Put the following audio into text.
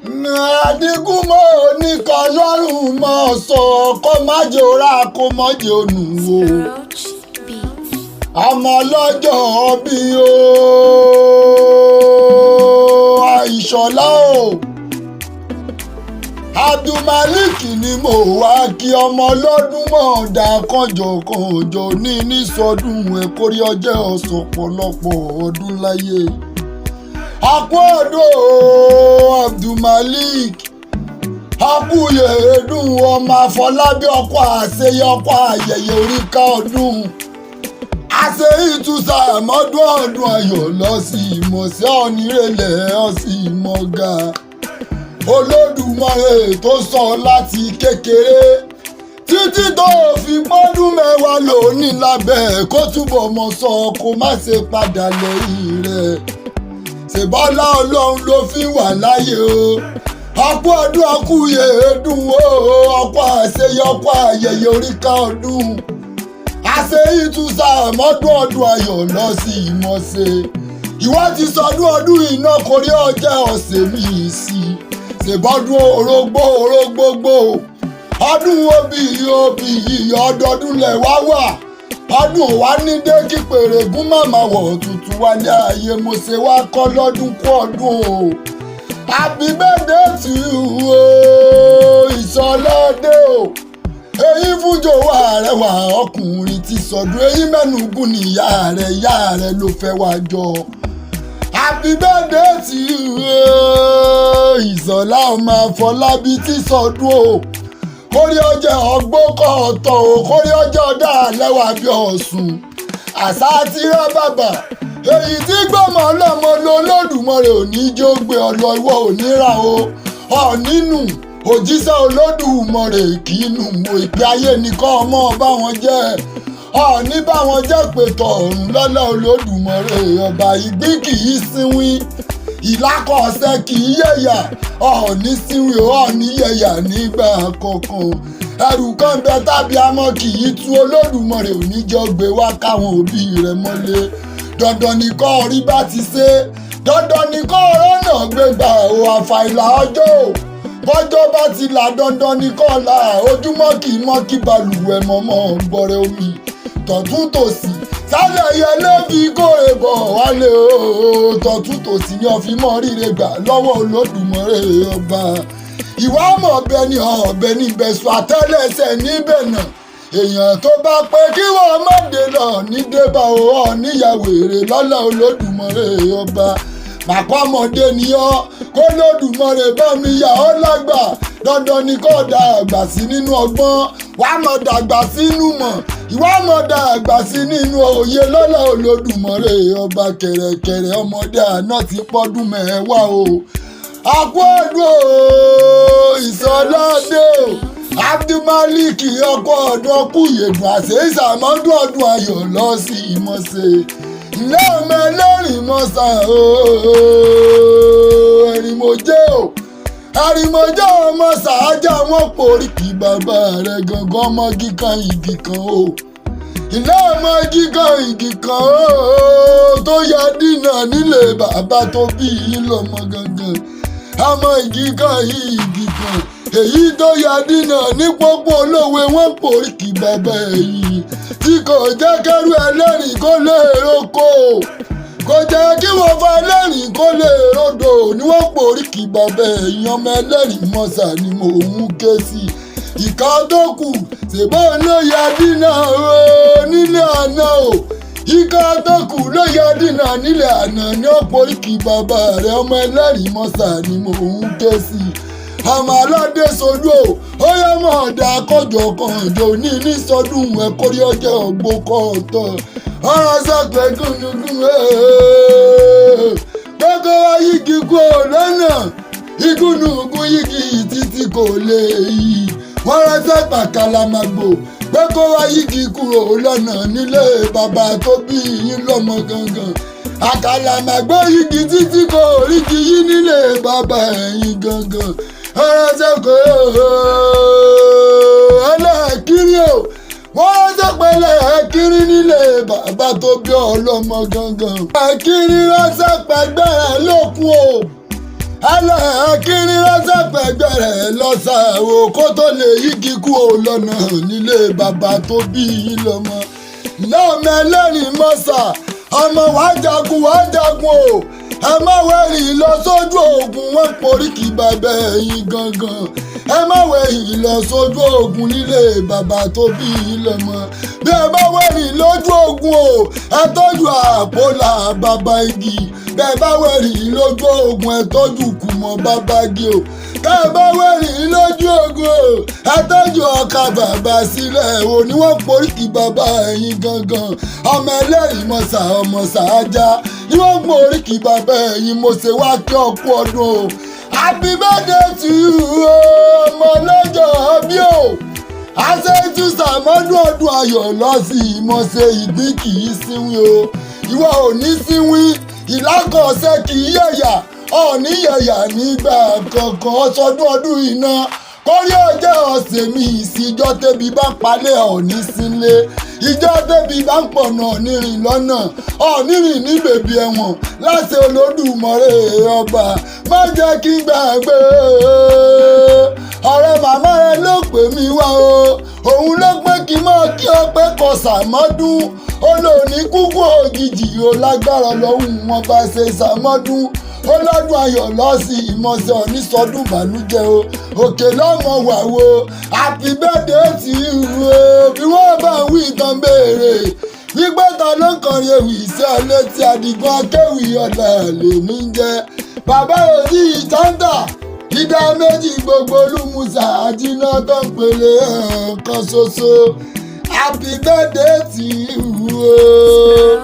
Adigun mo ní kan lọ́rùn mọ́ sọ kó má jòrá kó mọ́ jònú o. Ọmọ lọ́jọ́ bí o Ìṣọ̀lá o. Abdulmalik ni mo wá kí ọmọ lọ́dún mọ̀ọ́dá kànjọ̀kànjọ̀ ní sọdún ẹ̀kórí ọjọ́ ọ̀sán pọ̀lọpọ̀ ọdún láyé. Àkú ọdún Abdulmalik, àkú yèédùn ọmọ Afọlábí ọkọ̀ àṣeyẹ ọkọ̀ ayẹyẹ oríkà ọdún. Àṣẹ ìtúsà mọ́dún ọdún ayọ̀ lọ sí ìmọ̀sẹ́ onírèlẹ̀ ọ̀sìn ìmọ̀gà. Olódùmarè tó sọ láti kékeré títí tó fi pọ́dún mẹ́wàá lónìí lábẹ́ kó túbọ̀ mọ̀ sọ kó má ṣe padà lẹ́yìn rẹ̀. Ṣèbọ́lá Ọlọ́run ló fi wà láyé o. Àkú ọdún àkú yèédùn o ọkọ̀ àṣeyẹ ọkọ̀ ayẹyẹ oríkà ọdún. Àṣẹ ìtúsà mọ́dún ọdún ayọ̀ lọ sí ìmọ̀ṣẹ́. Ìwọ ti sọdún ọdún iná kórí ọjọ́ ọ̀sẹ̀ mi sí. Ṣèbọ́dún orógbógbò ọdún obì ọdọọdún lẹ̀ wá wà. Ọdún wa ní dé kí pèrègún màmá wọ̀ tuntun wálé ayé mo ṣe wá kọ́ lọ́dún kú ọdún o. Happy birthday to you o Ìṣọ̀ládé o. Èyí fújò wà rẹwà ọkùnrin ti sọdún èyí mẹ́nugún ní ìyá rẹ̀ ló fẹ́ wá jọ. Happy birthday to you o Ìṣọ̀lá ọmọ Afọlábí ti sọdún o. Kórí ọjọ́ ọgbọ́kọ̀ ọ̀tọ̀ o kórí ọjọ́ ọ̀dà lẹ́wà bí ọ̀sùn. Àṣà àti rá bàbà èyí tí gbọ́mọ ọlọ́mọ lọ́lọ́dùmarè òní jó gbé ọlọ ìwọ òníra o. Ọ̀nínú òjíṣẹ́ Olódùmarè kìínú ìpè ayé nìkan ọmọ bá wọn jẹ́. Ọ̀ní bá wọn jẹ́ pètò ọ̀run lọ́lá Olódùmarè ọba ìgbín kì í sínwín. Ìlákọ̀ọ́sẹ́ kì í yẹ̀yà ọ̀ọ́ni síwìn ọ̀ọ́ni yẹ̀yà nígbà kankan. Ẹrù kan bẹ tàbí amọ̀ kì í tú Olódùmarè oníjọ́ gbé wá káwọn òbí rẹ̀ mọ́lé. Dandan ni kọ́ orí bá ti ṣe dandan ni kọ́ ọ̀rọ̀ náà gbégbá o àfàìlà ọjọ́ o. Bọ́jọ́ bá ti là dandan ni kọ́ la ojúmọ́ kì í mọ́ kí balùwẹ̀ mọ́mọ́ gbọ́rẹ̀ omi tọ̀tún tòsì. Sálẹ̀ yẹ ló fi kóre bọ̀ wálé o tọ̀tún tòsì ni ọ̀fi mọ́ ríre gbà lọ́wọ́ Olódùmarè ọba. Ìwà mọ̀ ọbẹ̀ ni ọbẹ̀ níbẹ̀ sọ àtẹ́lẹsẹ̀ níbẹ̀ náà. Èèyàn tó bá pé kí wọ́n má dé lọ ní débà o níyàwó èrè lọ́lá Olódùmarè ọba. Màpámọ́dé ni ọ́ kó Olódùmarè bá mi yà ọ́ lágbà. Dandan ni kó dàgbà sí nínú ọgbọ́n wàá mọ̀ dàgbà sínú mọ̀ ìwà mọ̀ dàgbà sí nínú òye lọ́lá Olódùmarè ọba. Kẹ̀rẹ̀kẹ̀rẹ̀ ọmọdé àná ti pọ́dún mẹ́wàá o. Àkú ọdún o Ìṣọ̀ládé o. Abdulmalik ọkọ̀ ọdún ọkù yèdùn àṣẹ ìṣàmọ́dún ọdún ayọ̀ lọ sí ìmọ̀ṣẹ́. Ilé ọmọ ẹlẹ́rìn mọ́sà o Erin moje o. Erin moje ọmọ saaja wọn poríkì bàbá rẹ̀ gangan ọmọ kíkan igi kan o. Ilé ọmọ kíkan igi kan o tó ya dínà nílé bàbá tó bí yín lọ́mọ gangan. Ọmọ igi kan igi kan èyí tó ya dínà ní pópó olówe wọn poríkì bàbá ẹ̀yìn tí kò jẹ́ kẹ́rù ẹlẹ́rìn kó lè roko kò jẹ́ kí wọ́n fa ẹlẹ́rìn kó lè rodò ní wọ́n poríkì bàbá ẹ̀yìn ọmọ ẹlẹ́rìn mọ́sà ni mò ń ké sí. Ìka tó kù ṣèbọn ló ya dínà o nílé àná o. Ìka tó kù ló ya dínà nílé àná ní wọ́n poríkì bàbá rẹ̀ ọmọ ẹlẹ́rìn mọ́sà ni mò ń ké sí. Ọmọ aládé solú o ó yẹ mọ̀ ọ̀dà kọjọ̀kọjọ̀ ní sọdún ẹ̀kórí ọjọ́ ọgbọ́kọ̀ ọ̀tọ̀. Ọ̀rọ̀ sọ̀pẹ̀ gúnugún gbogbo wa yígi kú ò lọ́nà igúnnugún yígi títí kò lè yí. Wọ́n ránṣẹ́ pàkàlàmàgbò gbogbo wa yígi kúrò lọ́nà nílé bàbá tó bí yín lọ́mọ gangan. Àkàlàmàgbò yígi títí kò rígi yí nílé bàbá ẹ̀yìn gangan. Ọ̀rọ̀ sọ̀pẹ̀ ẹlẹ́ẹ̀kiri o. Wọ́n sọ̀pẹ̀lẹ̀ kiri nílé bàbá tó bí ọlọ́mọ gangan. Àkiri ránṣẹ́ pẹ̀gbẹ́rẹ̀ lókun o. ẹlẹ́ẹ̀kiri ránṣẹ́ pẹ̀gbẹ́ rẹ̀ lọ́sàáwò kó tó lè yígi kú ò lọ́nà nílé bàbá tó bí yín lọ́mọ. ìyá ọmọ ẹlẹ́rìí mọ́sà ọmọ wàá jagun o ẹ má wẹ̀rì lọ sójú ogun wọn poríkì bàbá ẹ̀yìn gangan ẹ má wẹ̀rì lọ sójú ogun nílé bàbá tó bí yín lọ́mọ. bí ẹ bá wẹ̀rì lójú ogun o ẹ tọ́jú àpòlà bàbá igi bẹ́ẹ̀ bá wẹ̀rì lójú ogun ẹ tọ́jú kùmọ̀ bàbá igi o bẹ́ẹ̀ bá wẹ̀rì lójú ogun o ẹ tọ́jú ọkà bàbá sílẹ̀ o ní wọ́n poríkì bàbá ẹ̀yìn gangan ọmọ ẹlẹ́rìí mọ̀sà ọmọ sàájá ni wọ́n poríkì bàbá ẹ̀yìn mo ṣe wá kí ọkú ọdún o happy birthday to you ọmọ lọ́jọ́ bí o àṣejù sàmọ́dún ọdún ayọ̀ lọ́sì ìmọ̀ṣẹ́ ìgbín kì í síwín o ìwọ ò ní síwín ìlákọ̀ọ́sẹ́ kì í yẹ̀yà ọ̀ọ́ní yẹ̀yà nígbà kankan ọ̀ṣọ́dún ọdún iná kórí ọjọ́ ọ̀sẹ̀ mi ìsìjọ́ tẹ́bi bá palẹ̀ ọ̀ọ́ní sílé ìjọ́ tẹ́bi bá ń pọ̀nà ọ̀nìrìn lọ́nà ọ̀nìrìn ní bèbí ẹ̀wọ̀n láti Olódùmarè ọba má jẹ́ kí n gbàgbé ọ̀rẹ́ màmá rẹ ló pè mí wá o òun ló pé kí n mọ̀ kí ọ pé kò sàmọ́dún ó lò ní kúkú òjijì ó lágbára lọ́hùn wọn bá ṣe sàmọ́dún ó lọ́dún ayọ̀ lọ́sì ìmọ̀ọ́sẹ̀ onísọdún bàlújẹ́ o òkè lọ́mọ wà wo happy birthday to you o bí wọ́n bá ń wí tán béèrè wípé ta ló ń kọrin ewì sí ọ létí Adigun-Akewiola lèmi ń jẹ́ bàbá òní ìtàǹtà ìdá méjì gbogbo olúmuṣà àjínà tó ń pèlè ẹ̀ẹ̀kan ṣoṣo happy birthday to you o.